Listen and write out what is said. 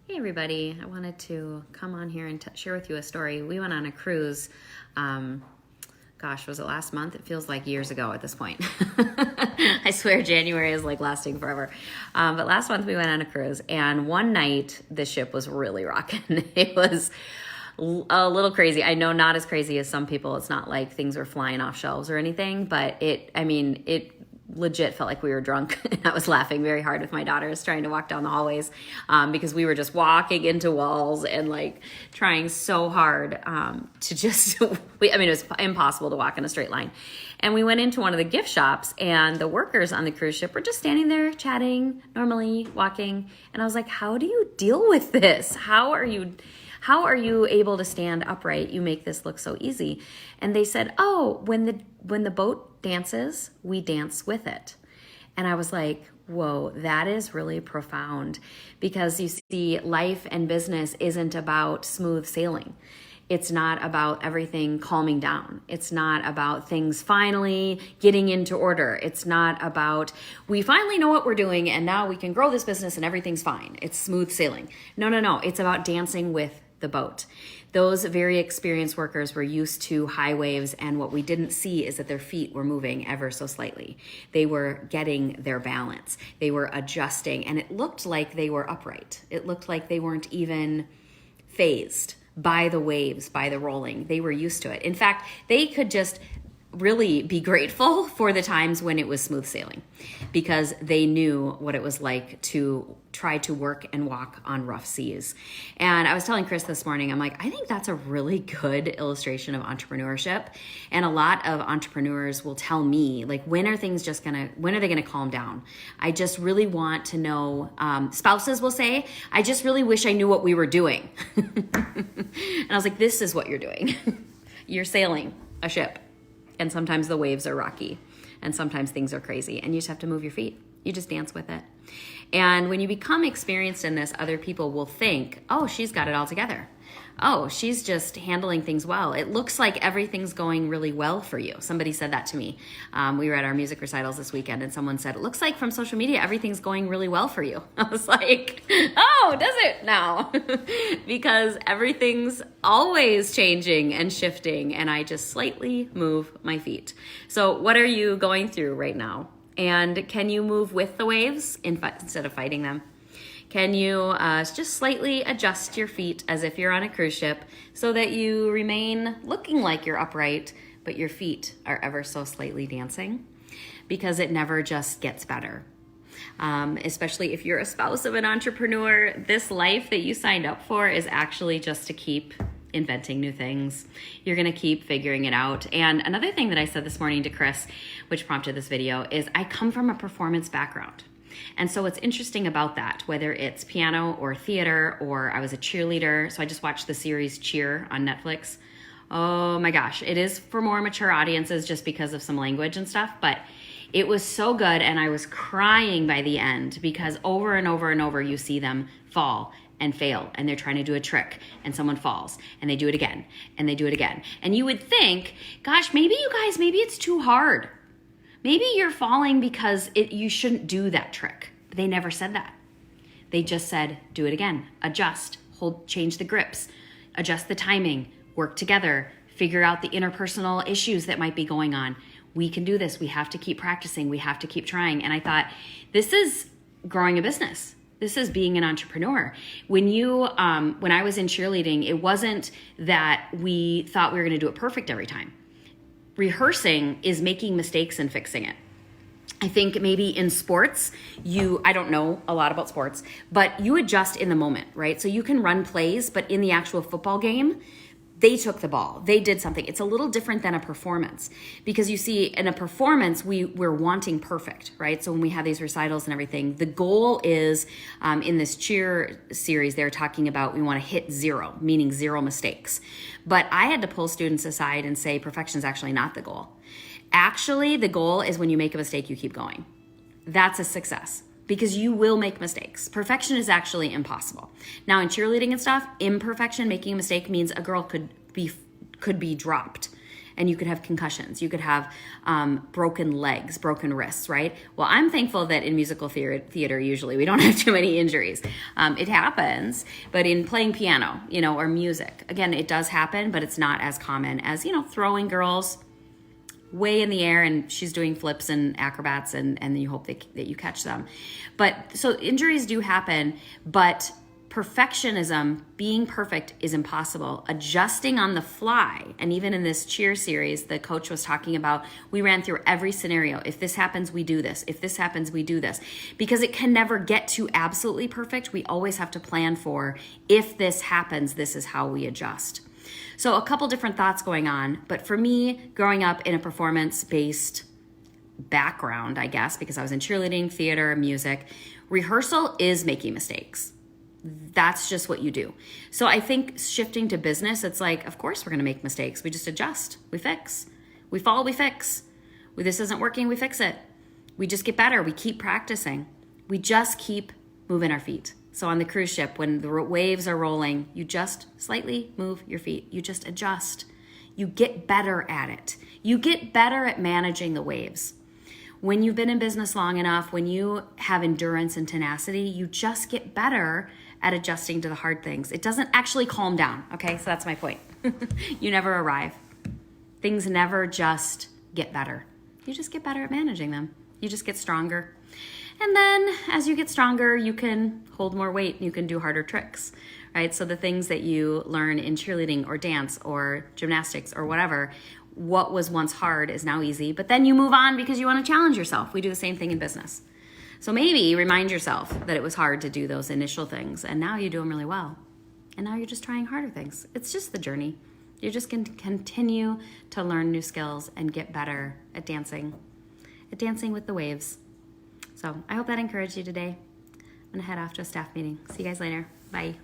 Hey everybody, I wanted to come on here and share with you a story. We went on a cruise, was it last month? It feels like years ago at this point. I swear January is like lasting forever. But last month we went on a cruise, and one night the ship was really rocking. It was a little crazy. I know not as crazy as some people. It's not like things were flying off shelves or anything, but it legit felt like we were drunk. And I was laughing very hard with my daughters trying to walk down the hallways because we were just walking into walls and like trying so hard to just, it was impossible to walk in a straight line. And we went into one of the gift shops, and the workers on the cruise ship were just standing there chatting, normally walking. And I was like, how do you deal with this? How are you able to stand upright? You make this look so easy. And they said, oh, when the boat dances, we dance with it. And I was like, whoa, that is really profound, because you see, life and business isn't about smooth sailing. It's not about everything calming down. It's not about things finally getting into order. It's not about, we finally know what we're doing and now we can grow this business and everything's fine. It's smooth sailing. No. It's about dancing with the boat. Those very experienced workers were used to high waves, and what we didn't see is that their feet were moving ever so slightly. They were getting their balance. They were adjusting, and it looked like they were upright. It looked like they weren't even phased by the waves, by the rolling. They were used to it. In fact, they could just really be grateful for the times when it was smooth sailing, because they knew what it was like to try to work and walk on rough seas. And I was telling Chris this morning, I'm like, I think that's a really good illustration of entrepreneurship. And a lot of entrepreneurs will tell me, like, when are they gonna calm down? I just really want to know, spouses will say, I just really wish I knew what we were doing. And I was like, this is what you're doing. You're sailing a ship. And sometimes the waves are rocky, and sometimes things are crazy, and you just have to move your feet. You just dance with it. And when you become experienced in this, other people will think, oh, she's got it all together. Oh, she's just handling things well. It looks like everything's going really well for you. Somebody said that to me. We were at our music recitals this weekend, and someone said, it looks like from social media, everything's going really well for you. I was like, oh, does it now? Because everything's always changing and shifting, and I just slightly move my feet. So what are you going through right now? And can you move with the waves instead of fighting them? Can you just slightly adjust your feet as if you're on a cruise ship so that you remain looking like you're upright, but your feet are ever so slightly dancing? Because it never just gets better. Especially if you're a spouse of an entrepreneur, this life that you signed up for is actually just to keep inventing new things. You're going to keep figuring it out. And another thing that I said this morning to Chris, which prompted this video, is I come from a performance background. And so what's interesting about that, whether it's piano or theater, or I was a cheerleader. So I just watched the series Cheer on Netflix. Oh my gosh, it is for more mature audiences just because of some language and stuff, but it was so good. And I was crying by the end, because over and over and over you see them fall and fail, and they're trying to do a trick, and someone falls, and they do it again, and they do it again. And you would think, gosh, maybe it's too hard. Maybe you're falling because you shouldn't do that trick. But they never said that. They just said, do it again, adjust, change the grips, adjust the timing, work together, figure out the interpersonal issues that might be going on. We can do this. We have to keep practicing. We have to keep trying. And I thought, this is growing a business. This is being an entrepreneur. When I was in cheerleading, it wasn't that we thought we were going to do it perfect every time. Rehearsing is making mistakes and fixing it. I think maybe in sports, I don't know a lot about sports, but you adjust in the moment, right? So you can run plays, but in the actual football game, they took the ball. They did something. It's a little different than a performance, because you see, in a performance, we're wanting perfect, right? So when we have these recitals and everything, the goal is, in this cheer series, they're talking about we want to hit zero, meaning zero mistakes. But I had to pull students aside and say perfection is actually not the goal. Actually, the goal is when you make a mistake, you keep going. That's a success, because you will make mistakes. Perfection is actually impossible. Now, in cheerleading and stuff, imperfection, making a mistake, means a girl could be dropped and you could have concussions. You could have broken legs, broken wrists, right? Well, I'm thankful that in musical theater, usually we don't have too many injuries. It happens, but in playing piano, or music, again, it does happen, but it's not as common as, throwing girls way in the air and she's doing flips and acrobats and then you hope that you catch them. But so injuries do happen, but perfectionism, being perfect, is impossible. Adjusting on the fly, and even in this cheer series, the coach was talking about, we ran through every scenario. If this happens, we do this. If this happens, we do this. Because it can never get to absolutely perfect. We always have to plan for, if this happens, this is how we adjust. So a couple different thoughts going on, but for me, growing up in a performance-based background, I guess, because I was in cheerleading, theater, music, rehearsal is making mistakes. That's just what you do. So I think shifting to business, it's like, of course we're going to make mistakes. We just adjust, we fix, we fall, we fix. This isn't working, we fix it. We just get better, we keep practicing. We just keep moving our feet. So on the cruise ship, when the waves are rolling, you just slightly move your feet. You just adjust. You get better at it. You get better at managing the waves. When you've been in business long enough, when you have endurance and tenacity, you just get better at adjusting to the hard things. It doesn't actually calm down, okay? So that's my point. You never arrive. Things never just get better. You just get better at managing them. You just get stronger. And then as you get stronger, you can hold more weight, you can do harder tricks, right? So the things that you learn in cheerleading or dance or gymnastics or whatever, what was once hard is now easy, but then you move on because you want to challenge yourself. We do the same thing in business. So maybe remind yourself that it was hard to do those initial things, and now you do them really well. And now you're just trying harder things. It's just the journey. You're just going to continue to learn new skills and get better at dancing with the waves. So I hope that encouraged you today. I'm going to head off to a staff meeting. See you guys later. Bye.